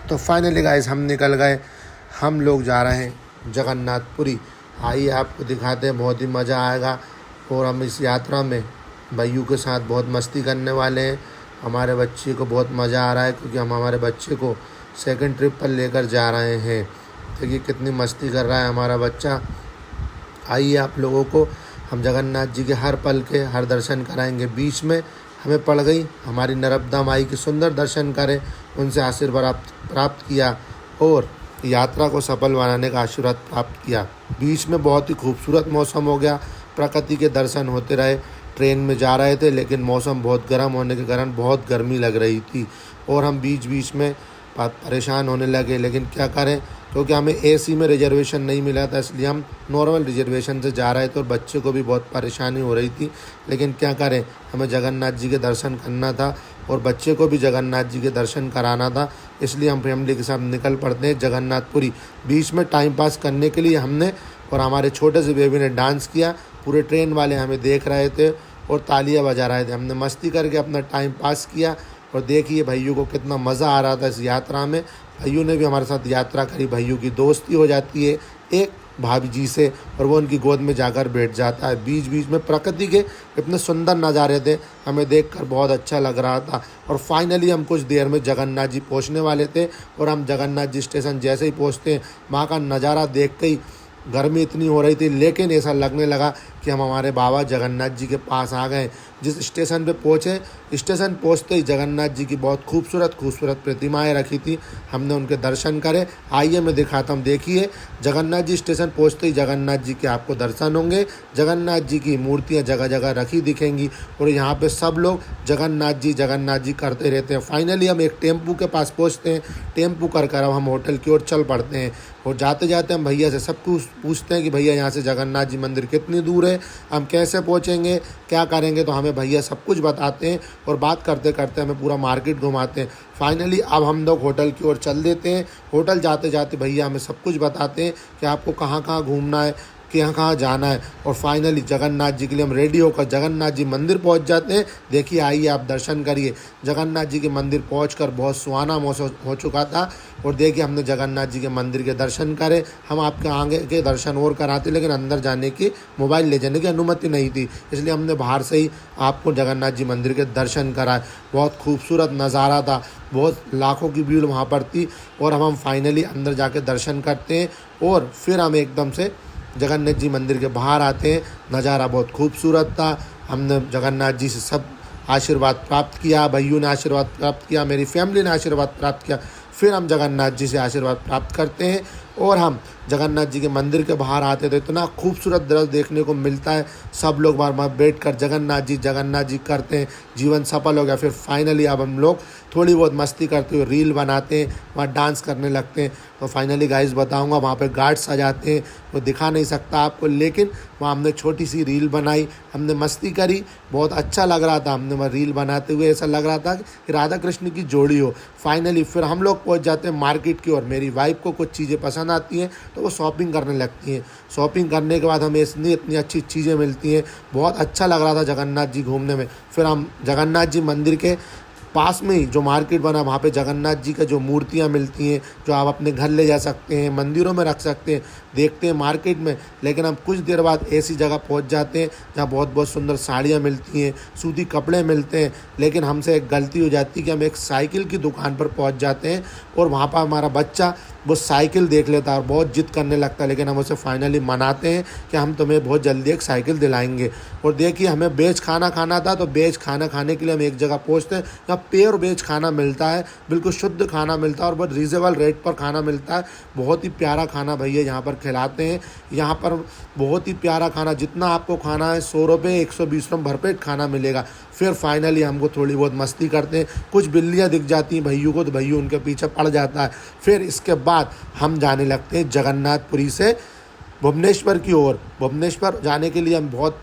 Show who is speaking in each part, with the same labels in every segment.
Speaker 1: तो finally guys हम निकल गए। हम लोग जा रहे हैं जगन्नाथपुरी। आइए आपको दिखाते हैं, बहुत ही मज़ा आएगा। और हम इस यात्रा में भैयू के साथ बहुत मस्ती करने वाले हैं। हमारे बच्चे को बहुत मज़ा आ रहा है क्योंकि हम हमारे बच्चे को सेकंड ट्रिप पर लेकर जा रहे हैं। देखिए कितनी मस्ती कर रहा है हमारा बच्चा। आइए आप लोगों को हम जगन्नाथ जी के हर पल के हर दर्शन कराएंगे। बीच में हमें पड़ गई हमारी नर्मदा माई के सुंदर दर्शन करें, उनसे आशीर्वाद प्राप्त किया और यात्रा को सफल बनाने का आशीर्वाद प्राप्त किया। बीच में बहुत ही खूबसूरत मौसम हो गया, प्रकृति के दर्शन होते रहे। ट्रेन में जा रहे थे लेकिन मौसम बहुत गर्म होने के कारण बहुत गर्मी लग रही थी और हम बीच बीच में परेशान होने लगे। लेकिन क्या करें, क्योंकि हमें एसी में रिजर्वेशन नहीं मिला था, इसलिए हम नॉर्मल रिजर्वेशन से जा रहे थे और बच्चे को भी बहुत परेशानी हो रही थी। लेकिन क्या करें, हमें जगन्नाथ जी के दर्शन करना था और बच्चे को भी जगन्नाथ जी के दर्शन कराना था, इसलिए हम फैमिली के साथ निकल पड़ते हैं जगन्नाथपुरी। बीच में टाइम पास करने के लिए हमने और हमारे छोटे से बेबी ने डांस किया। पूरे ट्रेन वाले हमें देख रहे थे और तालियां बजा रहे थे। हमने मस्ती करके अपना टाइम पास किया और देखिए भैयू को कितना मज़ा आ रहा था इस यात्रा में। भैयू ने भी हमारे साथ यात्रा करी। भैयू की दोस्ती हो जाती है एक भाभी जी से और वो उनकी गोद में जाकर बैठ जाता है। बीच बीच में प्रकृति के इतने सुंदर नज़ारे थे, हमें देखकर बहुत अच्छा लग रहा था। और फाइनली हम कुछ देर में जगन्नाथ जी पहुंचने वाले थे और हम जगन्नाथ जी स्टेशन जैसे ही पहुंचते हैं, वहाँ का नज़ारा देख के ही गर्मी इतनी हो रही थी, लेकिन ऐसा लगने लगा कि हम हमारे बाबा जगन्नाथ जी के पास आ गए। जिस स्टेशन पे पहुँचे, स्टेशन पहुँचते ही जगन्नाथ जी की बहुत खूबसूरत प्रतिमाएं रखी थी, हमने उनके दर्शन करे। आइए मैं दिखाता हूँ। देखिए जगन्नाथ जी स्टेशन पहुँचते ही जगन्नाथ जी के आपको दर्शन होंगे। जगन्नाथ जी की मूर्तियाँ जगह जगह रखी दिखेंगी और यहाँ पे सब लोग जगन्नाथ जी करते रहते हैं। फाइनली हम एक टेम्पू के पास पहुँचते हैं। टेम्पू कर अब हम होटल की ओर चल पड़ते हैं और जाते जाते हम भैया से सब कुछ पूछते हैं कि भैया यहाँ से जगन्नाथ जी मंदिर कितनी दूर है, हम कैसे पहुँचेंगे, क्या करेंगे। तो हमें भैया सब कुछ बताते हैं और बात करते करते हमें पूरा मार्केट घुमाते हैं। फाइनली अब हम लोग होटल की ओर चल देते हैं। होटल जाते जाते भैया हमें सब कुछ बताते हैं कि आपको कहाँ कहाँ घूमना है, कहाँ कहाँ जाना है। और फाइनली जगन्नाथ जी के लिए हम रेडी होकर जगन्नाथ जी मंदिर पहुंच जाते हैं। देखिए आइए आप दर्शन करिए। जगन्नाथ जी के मंदिर पहुंचकर बहुत सुहाना मौसम हो चुका था और देखिए हमने जगन्नाथ जी के मंदिर के दर्शन करे। हम आपके आगे के दर्शन और कराते, लेकिन अंदर जाने की, मोबाइल ले जाने की अनुमति नहीं थी, इसलिए हमने बाहर से ही आपको जगन्नाथ जी मंदिर के दर्शन कराए। बहुत खूबसूरत नज़ारा था, बहुत लाखों की भीड़ वहाँ पर थी। और हम फाइनली अंदर जाके दर्शन करते हैं और फिर हम एकदम से जगन्नाथ जी मंदिर के बाहर आते हैं। नज़ारा बहुत खूबसूरत था। हमने जगन्नाथ जी से सब आशीर्वाद प्राप्त किया, भैयू ने आशीर्वाद प्राप्त किया, मेरी फैमिली ने आशीर्वाद प्राप्त किया। फिर हम जगन्नाथ जी से आशीर्वाद प्राप्त करते हैं और हम जगन्नाथ जी के मंदिर के बाहर आते थे। इतना खूबसूरत दृश्य देखने को मिलता है। सब लोग वहाँ बैठ कर जगन्नाथ जी करते हैं, जीवन सफल हो गया। फिर फाइनली अब हम लोग थोड़ी बहुत मस्ती करते हुए रील बनाते हैं, वहाँ डांस करने लगते हैं। तो फाइनली गाइस बताऊंगा, वहाँ पे गार्ड्स आ जाते हैं, वो दिखा नहीं सकता आपको, लेकिन वहाँ हमने छोटी सी रील बनाई, हमने मस्ती करी, बहुत अच्छा लग रहा था। हमने वहाँ रील बनाते हुए ऐसा लग रहा था कि राधा कृष्ण की जोड़ी हो। फाइनली फिर हम लोग पहुँच जाते हैं मार्केट की ओर। मेरी वाइफ को कुछ चीज़ें पसंद आती हैं तो वो शॉपिंग करने लगती हैं। शॉपिंग करने के बाद हमें इतनी अच्छी चीज़ें मिलती हैं, बहुत अच्छा लग रहा था जगन्नाथ जी घूमने में। फिर हम जगन्नाथ जी मंदिर के पास में ही जो मार्केट बना, वहाँ पे जगन्नाथ जी का जो मूर्तियाँ मिलती हैं, जो आप अपने घर ले जा सकते हैं, मंदिरों में रख सकते हैं, देखते हैं मार्केट में। लेकिन हम कुछ देर बाद ऐसी जगह पहुँच जाते हैं जहाँ बहुत बहुत सुंदर साड़ियाँ मिलती हैं, सूती कपड़े मिलते हैं। लेकिन हमसे एक गलती हो जाती है कि हम एक साइकिल की दुकान पर पहुँच जाते हैं और वहाँ पर हमारा बच्चा वो साइकिल देख लेता है और बहुत जिद करने लगता है। लेकिन हम उसे फाइनली मनाते हैं कि हम तुम्हें बहुत जल्दी एक साइकिल दिलाएंगे। और देखिए हमें वेज खाना खाना था, तो वेज खाना खाने के लिए हम एक जगह पहुँचते हैं जहाँ प्योर वेज खाना मिलता है, बिल्कुल शुद्ध खाना मिलता है और बहुत रीजनेबल रेट पर खाना मिलता है। बहुत ही प्यारा खाना भैया यहाँ पर खिलाते हैं। यहाँ पर बहुत ही प्यारा खाना, जितना आपको खाना है 100 रुपये 120 रुपये भरपेट खाना मिलेगा। फिर फाइनली हमको थोड़ी बहुत मस्ती करते हैं, कुछ बिल्लियाँ दिख जाती हैं भैयू को, तो भैयू उनके पीछे पड़ जाता है। फिर इसके बाद हम जाने लगते हैं जगन्नाथपुरी से भुवनेश्वर की ओर। भुवनेश्वर जाने के लिए हम बहुत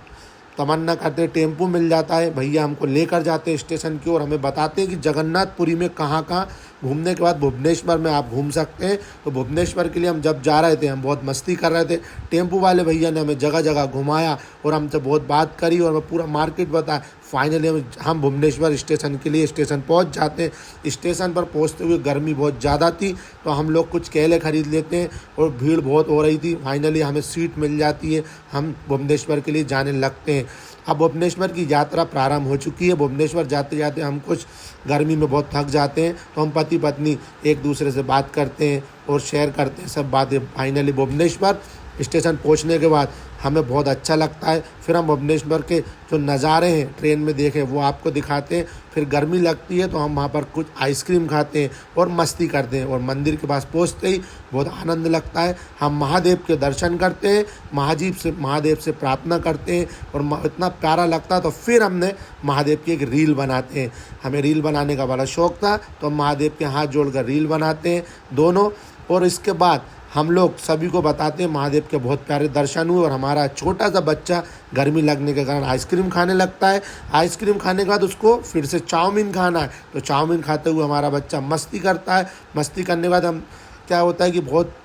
Speaker 1: तमन्ना करते हैं, टेम्पू मिल जाता है, भैया हमको लेकर जाते हैं स्टेशन की ओर, हमें बताते हैं कि जगन्नाथपुरी में कहाँ कहाँ घूमने के बाद भुवनेश्वर में आप घूम सकते हैं। तो भुवनेश्वर के लिए हम जब जा रहे थे, हम बहुत मस्ती कर रहे थे। टेम्पू वाले भैया ने हमें जगह जगह घुमाया और हमसे बहुत बात करी और हमें पूरा मार्केट बताया। फाइनली हम भुवनेश्वर स्टेशन के लिए स्टेशन पहुंच जाते हैं। स्टेशन पर पहुंचते हुए गर्मी बहुत ज़्यादा थी, तो हम लोग कुछ केले खरीद लेते हैं और भीड़ बहुत हो रही थी। फाइनली हमें सीट मिल जाती है, हम भुवनेश्वर के लिए जाने लगते हैं। अब भुवनेश्वर की यात्रा प्रारंभ हो चुकी है। भुवनेश्वर जाते जाते हम कुछ गर्मी में बहुत थक जाते हैं, तो हम पति पत्नी एक दूसरे से बात करते हैं और शेयर करते हैं सब बातें। फाइनली भुवनेश्वर स्टेशन पहुंचने के बाद हमें बहुत अच्छा लगता है। फिर हम भुवनेश्वर के जो नज़ारे हैं ट्रेन में देखे वो आपको दिखाते हैं। फिर गर्मी लगती है तो हम वहाँ पर कुछ आइसक्रीम खाते हैं और मस्ती करते हैं, और मंदिर के पास पहुँचते ही बहुत आनंद लगता है। हम महादेव के दर्शन करते हैं, महादेव से प्रार्थना करते हैं, और इतना प्यारा लगता है। तो फिर हमने महादेव की एक रील बनाते हैं। हमें रील बनाने का बड़ा शौक़ था, तो हम महादेव के हाथ जोड़कर रील बनाते हैं दोनों। और इसके बाद हम लोग सभी को बताते हैं महादेव के बहुत प्यारे दर्शन हुए, और हमारा छोटा सा बच्चा गर्मी लगने के कारण आइसक्रीम खाने लगता है। आइसक्रीम खाने के बाद उसको फिर से चाउमीन खाना है, तो चाउमीन खाते हुए हमारा बच्चा मस्ती करता है। मस्ती करने के बाद हम क्या होता है कि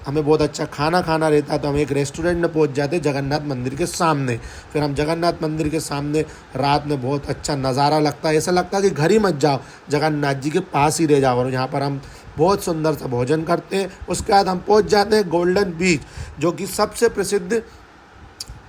Speaker 1: हमें बहुत अच्छा खाना खाना रहता है, तो हम एक रेस्टोरेंट में पहुंच जाते हैं जगन्नाथ मंदिर के सामने। फिर हम जगन्नाथ मंदिर के सामने रात में बहुत अच्छा नज़ारा लगता है, ऐसा लगता है कि घर ही मत जाओ, जगन्नाथ जी के पास ही रह जाओ। और यहाँ पर हम बहुत सुंदर सा भोजन करते हैं। उसके बाद हम पहुंच जाते हैं गोल्डन बीच, जो कि सबसे प्रसिद्ध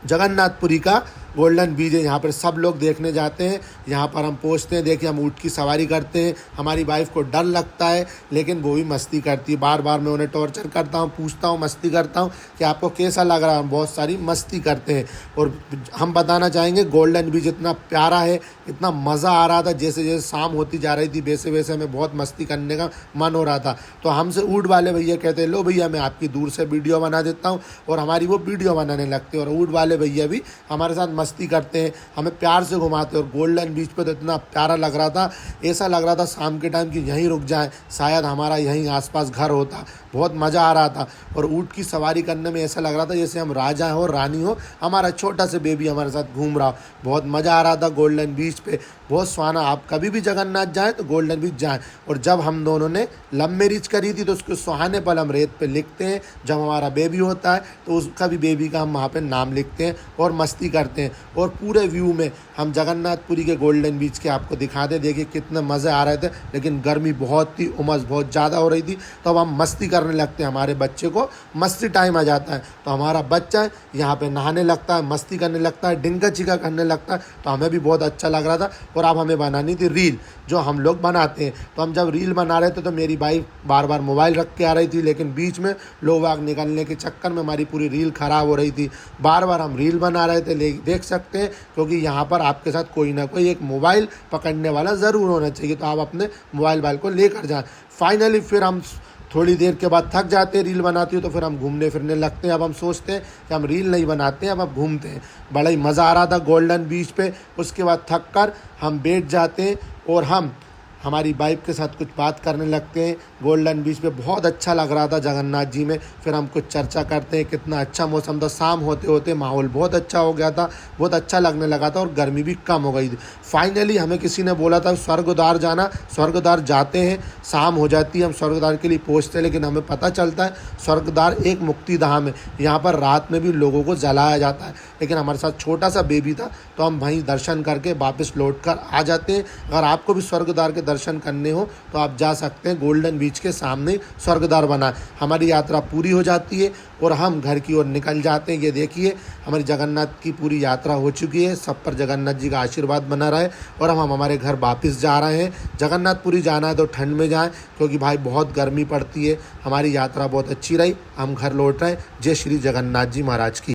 Speaker 1: जगन्नाथपुरी का गोल्डन बीच है। यहाँ पर सब लोग देखने जाते हैं। यहाँ पर हम पहुँचते हैं, देखिए हम ऊँट की सवारी करते हैं। हमारी वाइफ को डर लगता है, लेकिन वो भी मस्ती करती है। बार बार मैं उन्हें टॉर्चर करता हूँ, पूछता हूँ, मस्ती करता हूँ कि आपको कैसा लग रहा है। हम बहुत सारी मस्ती करते हैं। और हम बताना चाहेंगे गोल्डन बीच इतना प्यारा है, इतना मज़ा आ रहा था। जैसे जैसे शाम होती जा रही थी वैसे वैसे हमें बहुत मस्ती करने का मन हो रहा था। तो हमसे ऊँट वाले भैया कहते हैं, लो भैया मैं आपकी दूर से वीडियो बना देता हूँ, और हमारी वो वीडियो बनाने लगते हैं। और ऊँट वाले भैया भी हमारे साथ मस्ती करते हैं, हमें प्यार से घुमाते हैं। और गोल्डन बीच पे तो इतना प्यारा लग रहा था, ऐसा लग रहा था शाम के टाइम कि यहीं रुक जाएं, शायद हमारा यहीं आसपास घर होता। बहुत मज़ा आ रहा था। और ऊँट की सवारी करने में ऐसा लग रहा था जैसे हम राजा हो रानी हो, हमारा छोटा सा बेबी हमारे साथ घूम रहा हो। बहुत मज़ा आ रहा था गोल्डन बीच पे, बहुत सुहाना। आप कभी भी जगन्नाथ जाएँ तो गोल्डन बीच जाएँ। और जब हम दोनों ने लव मैरिज करी थी तो उसके सुहाने पल हम रेत पे लिखते हैं। जब हमारा बेबी होता है तो उसका भी बेबी का हम वहाँ पे नाम लिखते हैं और मस्ती करते हैं। और पूरे व्यू में हम जगन्नाथपुरी के गोल्डन बीच के आपको दिखाते। देखिए कितने मज़े आ रहे थे, लेकिन गर्मी बहुत थी, उमस बहुत ज़्यादा हो रही थी। तो अब हम मस्ती करने लगते हैं, हमारे बच्चे को मस्ती टाइम आ जाता है, तो हमारा बच्चा यहाँ पे नहाने लगता है, मस्ती करने लगता है, डिंगा चिका करने लगता है। तो हमें भी बहुत अच्छा लग रहा था। और अब हमें बनानी थी रील, जो हम लोग बनाते हैं। तो हम जब रील बना रहे थे तो मेरी वाइफ बार बार मोबाइल रख के आ रही थी, लेकिन बीच में लोग आग निकलने के चक्कर में हमारी पूरी रील ख़राब हो रही थी। बार बार हम रील बना रहे थे, देख सकते हैं, क्योंकि यहाँ पर आपके साथ कोई ना कोई एक मोबाइल पकड़ने वाला ज़रूर होना चाहिए। तो आप अपने मोबाइल को लेकर जाएँ। फाइनली फिर हम थोड़ी देर के बाद थक जाते हैं रील बनाती हो, तो फिर हम घूमने फिरने लगते हैं। अब हम सोचते हैं कि हम रील नहीं बनाते हैं, अब घूमते हैं। बड़ा ही मज़ा आ रहा था गोल्डन बीच पे। उसके बाद थक कर हम बैठ जाते हैं और हम हमारी वाइफ के साथ कुछ बात करने लगते हैं। गोल्डन बीच पे बहुत अच्छा लग रहा था जगन्नाथ जी में। फिर हम कुछ चर्चा करते हैं, कितना अच्छा मौसम था। शाम होते होते माहौल बहुत अच्छा हो गया था, बहुत अच्छा लगने लगा था, और गर्मी भी कम हो गई थी। फाइनली हमें किसी ने बोला था स्वर्गद्वार जाना, स्वर्गद्वार जाते हैं। शाम हो जाती है, हम स्वर्गद्वार के लिए पहुँचते हैं, लेकिन हमें पता चलता है स्वर्गद्वार एक मुक्तिधाम है, यहाँ पर रात में भी लोगों को जलाया जाता है। लेकिन हमारे साथ छोटा सा बेबी था, तो हम वहीं दर्शन करके वापस लौट कर आ जाते हैं। अगर आपको भी स्वर्गद्वार के दर्शन करने हो तो आप जा सकते हैं। गोल्डन बीच के सामने स्वर्गद्वार बना है। हमारी यात्रा पूरी हो जाती है और हम घर की ओर निकल जाते हैं। ये देखिए हमारी जगन्नाथ की पूरी यात्रा हो चुकी है। सब पर जगन्नाथ जी का आशीर्वाद बना रहे, और हम हमारे घर वापस जा रहे हैं। जगन्नाथपुरी जाना है तो ठंड में जाएं, क्योंकि भाई बहुत गर्मी पड़ती है। हमारी यात्रा बहुत अच्छी रही, हम घर लौट रहे हैं। जय श्री जगन्नाथ जी महाराज की।